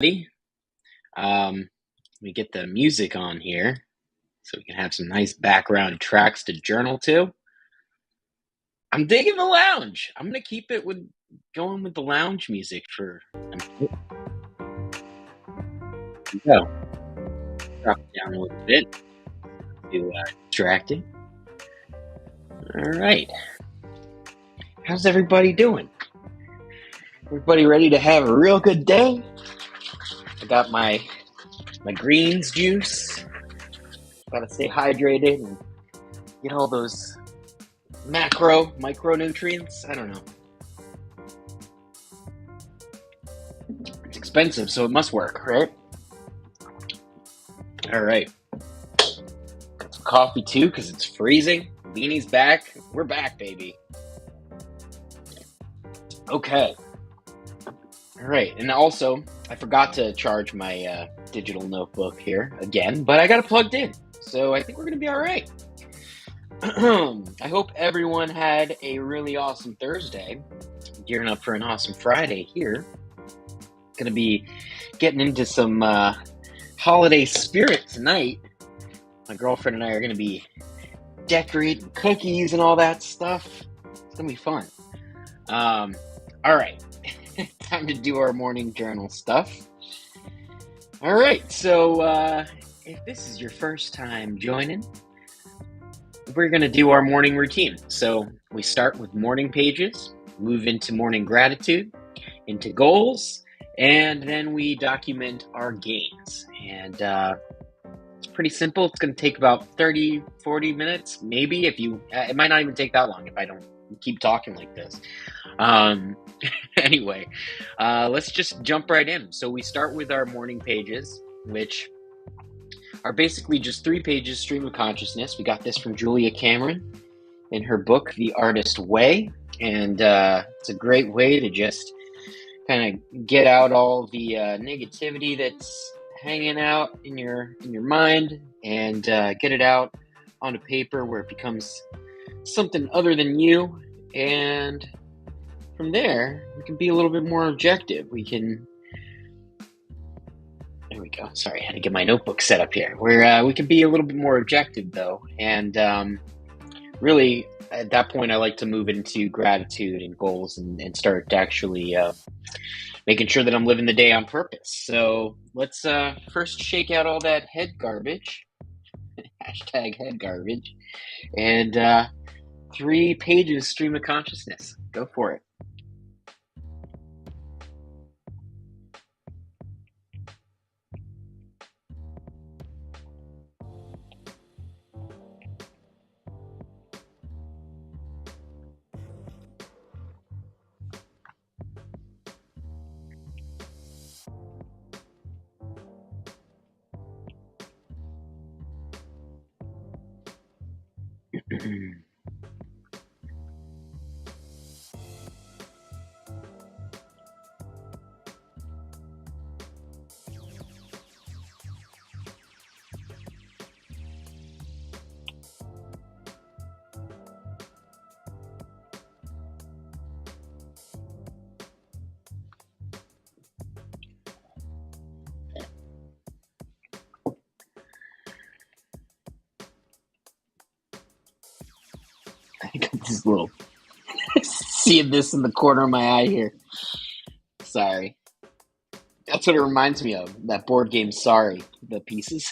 Let me get the music on here so we can have some nice background tracks to journal to. I'm digging the lounge. I'm gonna keep it with going with the lounge music for go. Drop it down a little bit to distracting. All right. How's everybody doing? Everybody ready to have a real good day? I got my greens juice. Gotta stay hydrated and get all those micronutrients. I don't know. It's expensive, so it must work, right? All right. Got some coffee too, because it's freezing. Beanie's back. We're back, baby. Okay. All right. And also, I forgot to charge my digital notebook here again, but I got it plugged in. So I think we're going to be all right. I hope everyone had a really awesome Thursday. Gearing up for an awesome Friday here. Going to be getting into some holiday spirit tonight. My girlfriend and I are going to be decorating cookies and all that stuff. It's going to be fun. All right. Time to do our morning journal stuff. All right. So if this is your first time joining, we're going to do our morning routine. So we start with morning pages, move into morning gratitude, into goals, and then we document our gains. And it's pretty simple. It's going to take about 30, 40 minutes, maybe. If you, it might not even take that long if I don't keep talking like this. Anyway, let's just jump right in. So we start with our morning pages, which are basically just 3 pages, stream of consciousness. We got this from Julia Cameron in her book, The Artist Way. And it's a great way to just kind of get out all the negativity that's hanging out in your mind and get it out onto paper where it becomes something other than you. And from there, we can be a little bit more objective. There we go. Sorry, I had to get my notebook set up here. Where we can be a little bit more objective, though. And really, at that point, I like to move into gratitude and goals and start actually making sure that I'm living the day on purpose. So let's first shake out all that head garbage. Hashtag head garbage. And 3 pages stream of consciousness. Go for it. I got this little seeing this in the corner of my eye here. Sorry. That's what it reminds me of. That board game, Sorry, the pieces.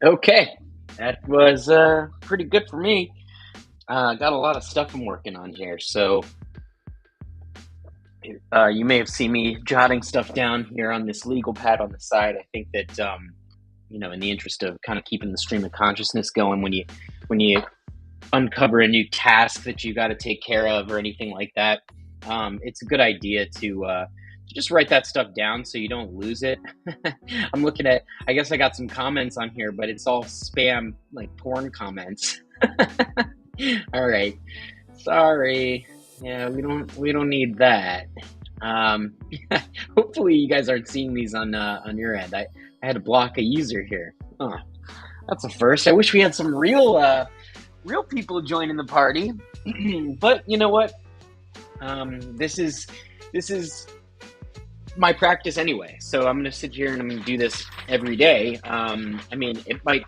Okay, that was pretty good for me. Got a lot of stuff I'm working on here, so You may have seen me jotting stuff down here on this legal pad on the side. I think that in the interest of kind of keeping the stream of consciousness going, when you uncover a new task that you got to take care of or anything like that, it's a good idea to just write that stuff down so you don't lose it. I'm looking at, I guess I got some comments on here, but it's all spam, like porn comments. All right, sorry. Yeah, we don't need that. Um, Hopefully you guys aren't seeing these on your end. I had to block a user here. Huh, that's a first. I wish we had some real people joining the party. But you know what? This is my practice anyway. So I'm going to sit here and I'm going to do this every day. I mean, it might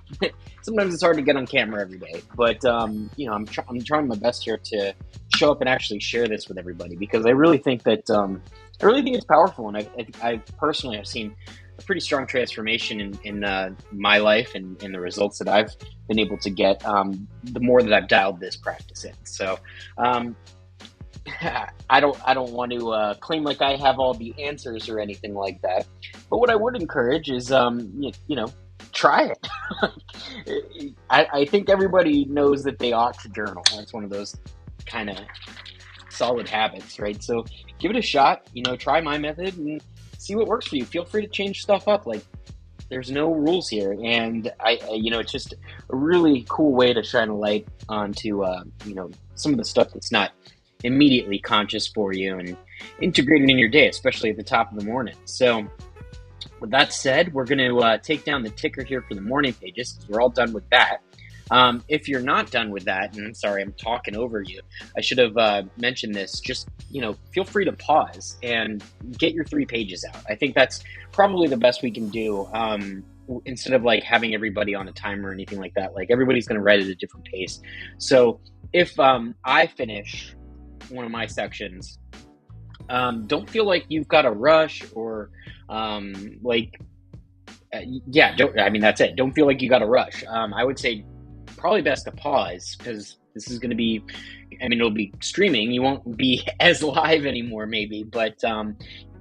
sometimes it's hard to get on camera every day, but I'm trying my best here to show up and actually share this with everybody because I really think that I really think it's powerful, and I personally have seen a pretty strong transformation in my life and in the results that I've been able to get the more that I've dialed this practice in. So. I don't want to claim like I have all the answers or anything like that, but what I would encourage is try it. I think everybody knows that they ought to journal. That's one of those kind of solid habits, right? So give it a shot. Try my method and see what works for you. Feel free to change stuff up. Like there's no rules here, and it's just a really cool way to shine a light onto some of the stuff that's not immediately conscious for you and integrate it in your day, especially at the top of the morning. So with that said, we're going to take down the ticker here for the morning pages because we're all done with that. If you're not done with that, and I'm sorry, I'm talking over you, I should have mentioned this, just, feel free to pause and get your 3 pages out. I think that's probably the best we can do. Instead of like having everybody on a timer or anything like that, like everybody's going to write at a different pace. So if I finish one of my sections, don't feel like you've got to rush or that's it. Don't feel like you got to rush. I would say probably best to pause because this is going to be, it'll be streaming. You won't be as live anymore maybe, but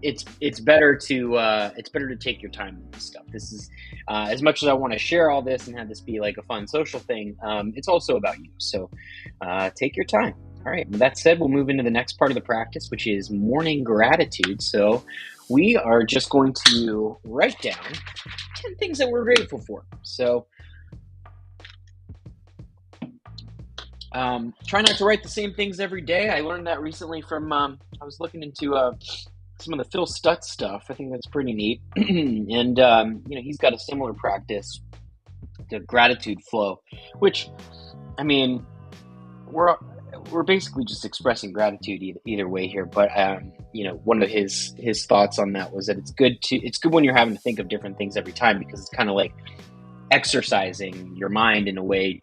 it's better to take your time with this stuff. This is as much as I want to share all this and have this be like a fun social thing, it's also about you. So take your time. All right, with that said, we'll move into the next part of the practice, which is morning gratitude. So we are just going to write down 10 things that we're grateful for. So try not to write the same things every day. I learned that recently from, I was looking into some of the Phil Stutz stuff. I think that's pretty neat. And, he's got a similar practice, the gratitude flow, which, we're basically just expressing gratitude either way here. But one of his thoughts on that was that it's good when you're having to think of different things every time because it's kind of like exercising your mind in a way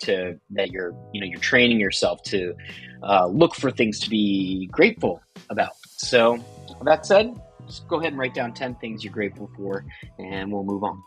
that you're training yourself to look for things to be grateful about. So with that said, just go ahead and write down 10 things you're grateful for, and we'll move on.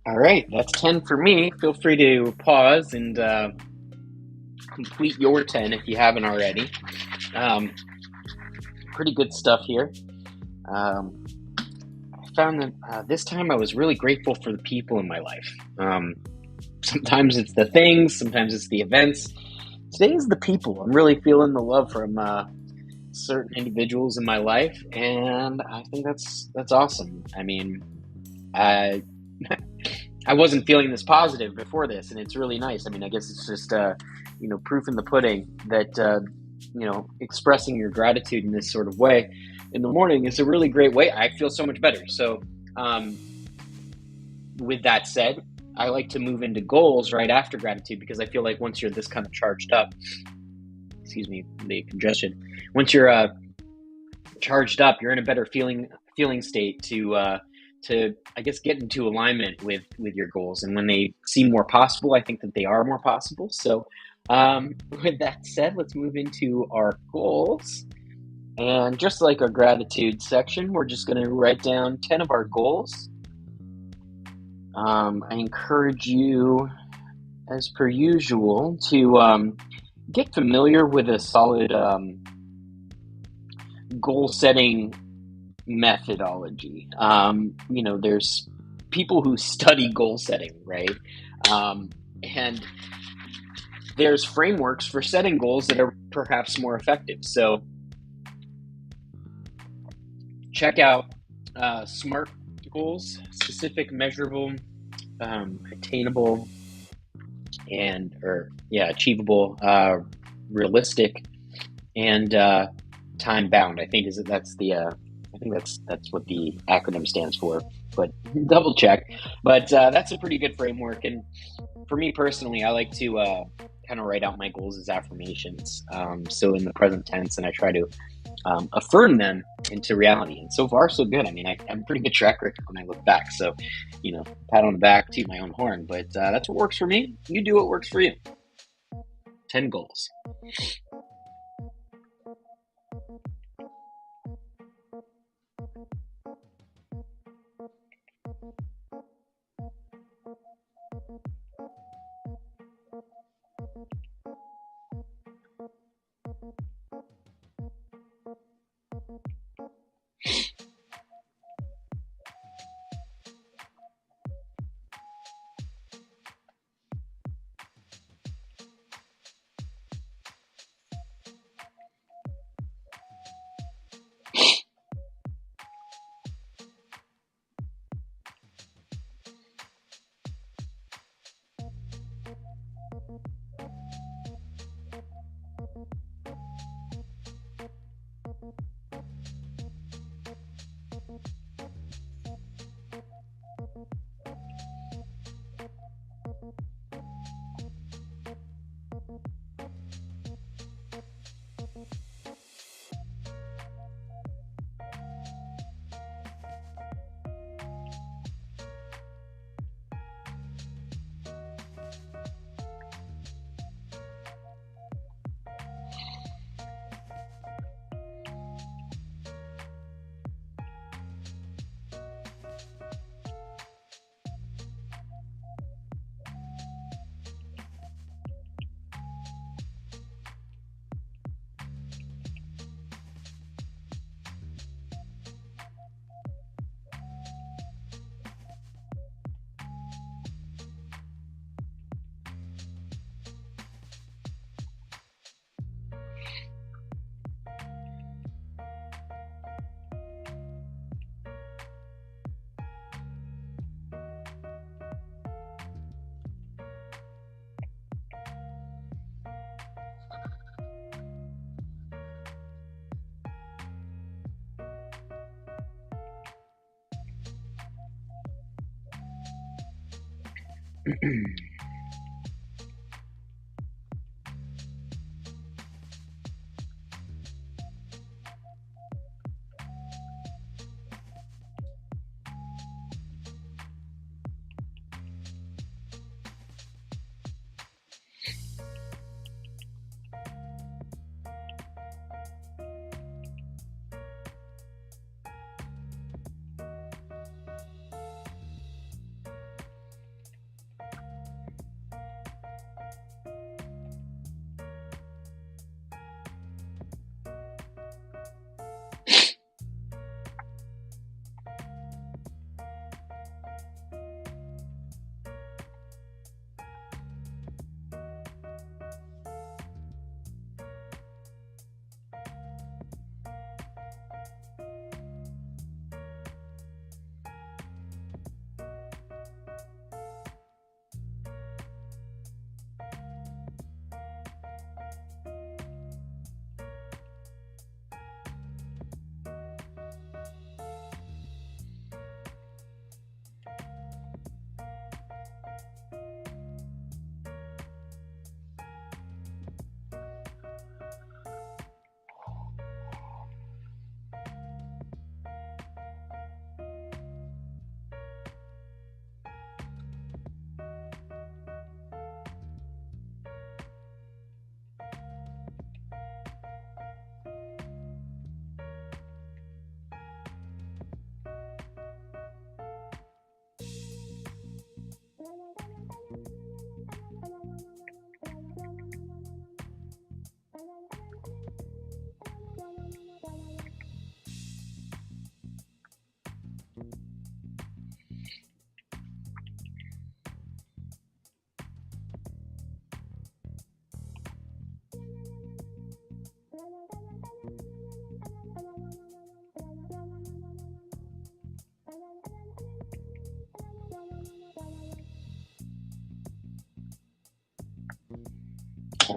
All right, that's 10 for me. Feel free to pause and complete your 10 if you haven't already. Um, Pretty good stuff here. Um, I found that this time I was really grateful for the people in my life. Sometimes it's the things, sometimes it's the events. Today is the people. I'm really feeling the love from certain individuals in my life, and I think that's awesome. I mean, I I wasn't feeling this positive before this, and it's really nice. I mean, I guess it's just proof in the pudding that expressing your gratitude in this sort of way in the morning is a really great way. I feel so much better. So, um, with that said, I like to move into goals right after gratitude because I feel like once you're this kind of charged up, excuse me, the congestion. Once you're charged up, you're in a better feeling state to I guess get into alignment with your goals. And when they seem more possible, I think that they are more possible. So, with that said, let's move into our goals. And just like our gratitude section, we're just going to write down 10 of our goals. I encourage you, as per usual, to get familiar with a solid goal setting methodology. There's people who study goal setting, right? And there's frameworks for setting goals that are perhaps more effective. So check out SMART goals: specific, measurable, attainable, and achievable, realistic, and time bound. I think that's what the acronym stands for, but double check. But that's a pretty good framework. And for me personally, I like to kind of write out my goals as affirmations. So in the present tense, and I try to affirm them into reality. And so far, so good. I mean, I have a pretty good track record when I look back. So, pat on the back, toot my own horn. But that's what works for me. You do what works for you. 10 goals.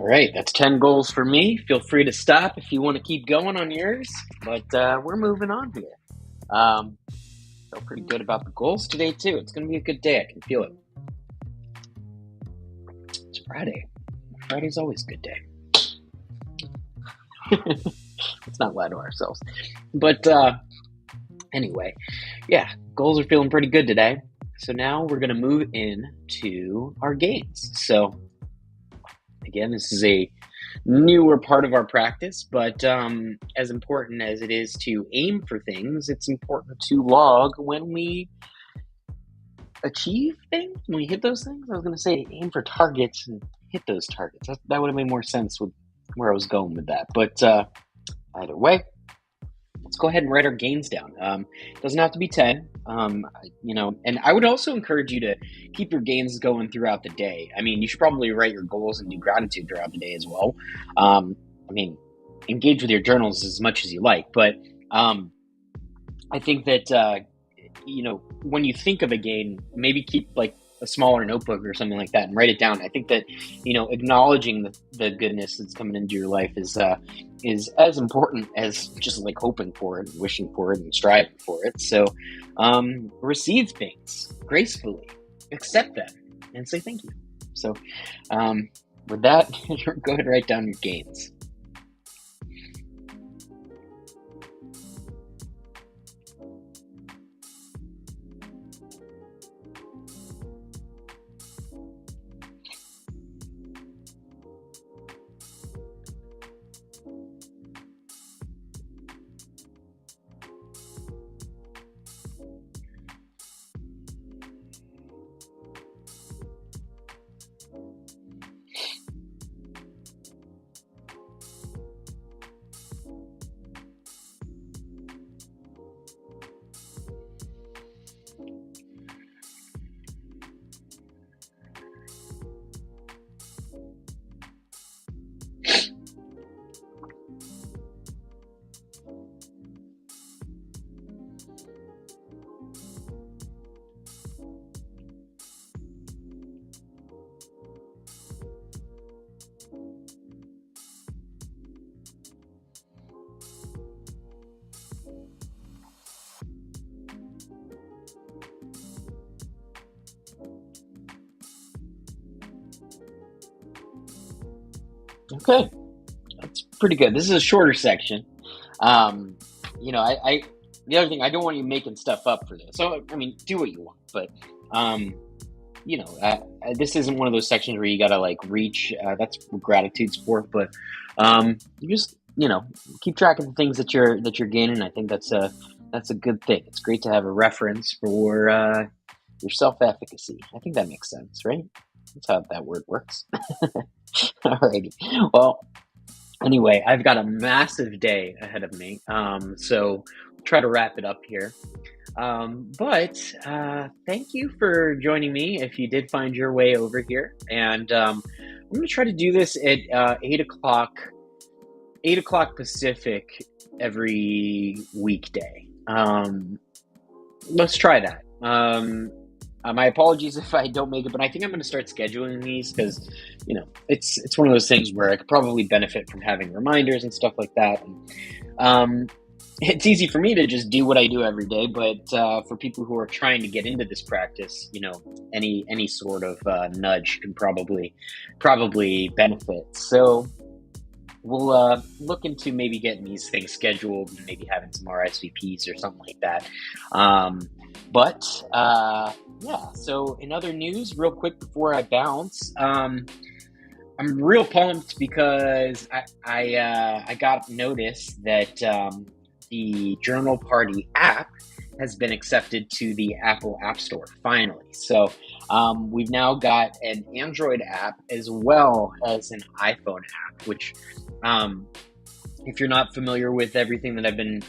All right, that's 10 goals for me. Feel free to stop if you want to keep going on yours, but we're moving on here. Um, Feel pretty good about the goals today, too. It's going to be a good day. I can feel it. It's Friday. Friday's always a good day. Let's not lie to ourselves. But anyway, yeah, goals are feeling pretty good today. So now we're going to move into our gains. So again, this is a newer part of our practice, but as important as it is to aim for things, it's important to log when we achieve things, when we hit those things. I was going to say aim for targets and hit those targets. That would have made more sense with where I was going with that. But either way, let's go ahead and write our gains down. It doesn't have to be 10, and I would also encourage you to keep your gains going throughout the day. I mean, you should probably write your goals and do gratitude throughout the day as well. Engage with your journals as much as you like, but I think that, when you think of a gain, maybe keep like a smaller notebook or something like that and write it down. I think that, acknowledging the goodness that's coming into your life is as important as just like hoping for it and wishing for it and striving for it. So receive things gracefully, accept them, and say thank you. So with that, go ahead and write down your gains. Okay, that's pretty good. This is a shorter section. I the other thing, I don't want you making stuff up for this. So I mean, do what you want, but this isn't one of those sections where you gotta like reach. That's what gratitude's for. But you just keep track of the things that you're gaining. I think that's a good thing. It's great to have a reference for your self-efficacy. I think that makes sense, right? That's how that word works. Alrighty. Well, anyway, I've got a massive day ahead of me. So try to wrap it up here. But thank you for joining me if you did find your way over here. And I'm going to try to do this at 8 o'clock Pacific every weekday. Let's try that. My apologies if I don't make it, but I think I'm going to start scheduling these because, it's one of those things where I could probably benefit from having reminders and stuff like that. And, it's easy for me to just do what I do every day, but for people who are trying to get into this practice, any sort of nudge can probably benefit. So we'll look into maybe getting these things scheduled and maybe having some RSVPs or something like that. Yeah, so in other news, real quick before I bounce, I'm real pumped because I got notice that the Journal Party app has been accepted to the Apple App Store, finally. So we've now got an Android app as well as an iPhone app, which if you're not familiar with everything that I've been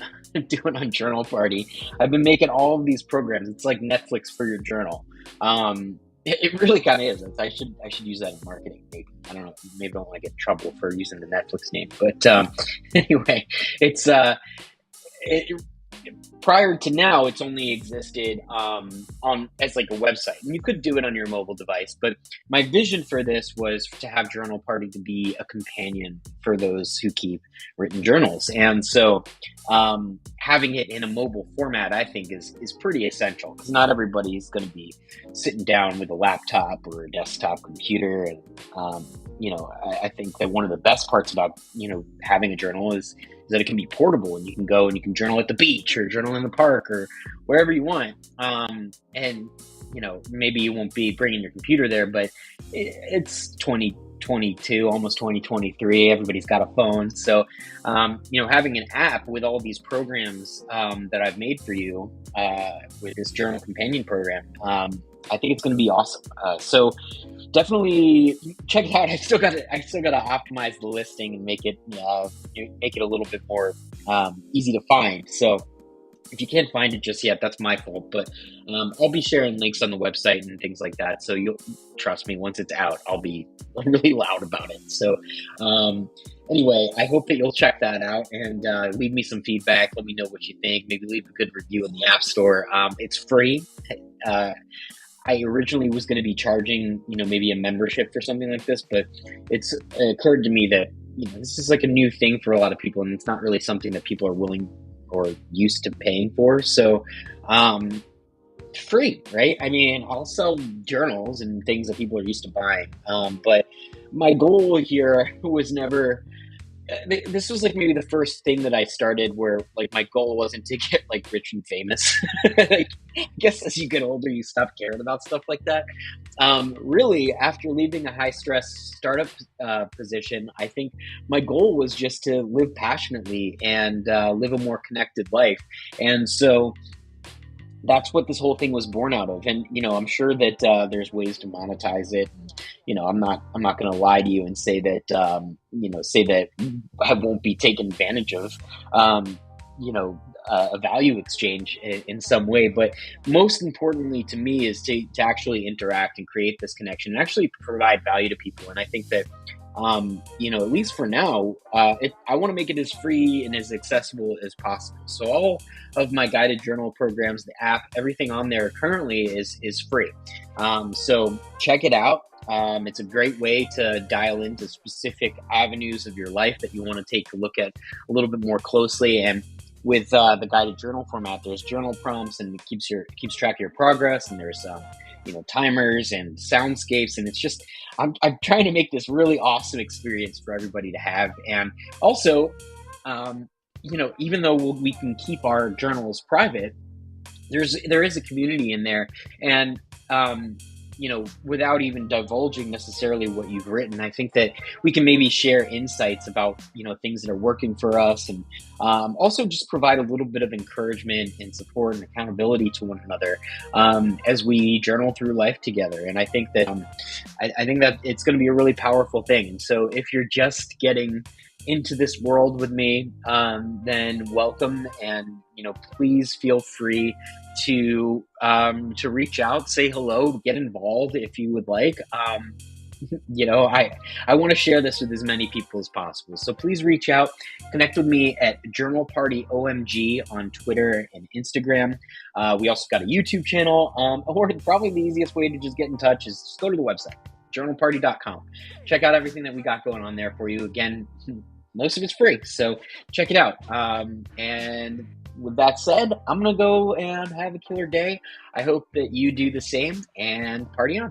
doing on Journal Party, I've been making all of these programs. It's like Netflix for your journal. It really kind of is. I should use that in marketing. Maybe I don't know. Maybe I don't want to get in trouble for using the Netflix name. But anyway, it's prior to now, it's only existed on as like a website, and you could do it on your mobile device. But my vision for this was to have Journal Party to be a companion for those who keep written journals, and so having it in a mobile format, I think, is pretty essential because not everybody's going to be sitting down with a laptop or a desktop computer, and I think that one of the best parts about having a journal is that it can be portable and you can go and you can journal at the beach or journal in the park or wherever you want. And maybe you won't be bringing your computer there, but it's 2022, almost 2023. Everybody's got a phone. So, having an app with all these programs that I've made for you with this journal companion program, I think it's going to be awesome. So definitely check it out. I still got to optimize the listing and make it a little bit more easy to find. So if you can't find it just yet, that's my fault. But I'll be sharing links on the website and things like that. So you'll trust me, once it's out, I'll be really loud about it. So anyway, I hope that you'll check that out and leave me some feedback. Let me know what you think. Maybe leave a good review in the App Store. It's free. I originally was going to be charging, maybe a membership for something like this, but it occurred to me that, this is like a new thing for a lot of people, and it's not really something that people are willing or used to paying for. So, free, right? I mean, I'll sell journals and things that people are used to buying. But my goal here was never, this was like maybe the first thing that I started where like my goal wasn't to get like rich and famous. Like, I guess as you get older, you stop caring about stuff like that. Really, after leaving a high stress startup position, I think my goal was just to live passionately and live a more connected life. And so that's what this whole thing was born out of. And, I'm sure that there's ways to monetize it. I'm not going to lie to you and say that, I won't be taken advantage of, a value exchange in some way. But most importantly to me is to actually interact and create this connection and actually provide value to people. And I think that, at least for now, I want to make it as free and as accessible as possible. So all of my guided journal programs, the app, everything on there currently is free. So check it out. It's a great way to dial into specific avenues of your life that you want to take a look at a little bit more closely. And with the guided journal format, there's journal prompts, and it keeps track of your progress, and there's timers and soundscapes, and it's just I'm trying to make this really awesome experience for everybody to have. And also, even though we can keep our journals private, there is a community in there, and without even divulging necessarily what you've written, I think that we can maybe share insights about, things that are working for us, and also just provide a little bit of encouragement and support and accountability to one another as we journal through life together. And I think that I think that it's going to be a really powerful thing. And so if you're just getting into this world with me, then welcome, and please feel free to reach out, say hello, get involved if you would like. I want to share this with as many people as possible. So please reach out, connect with me at Journal Party OMG on Twitter and Instagram. We also got a YouTube channel, or probably the easiest way to just get in touch is just go to the website, journalparty.com. Check out everything that we got going on there for you. Again, most of it's free, so check it out. And with that said, I'm going to go and have a killer day. I hope that you do the same, and party on.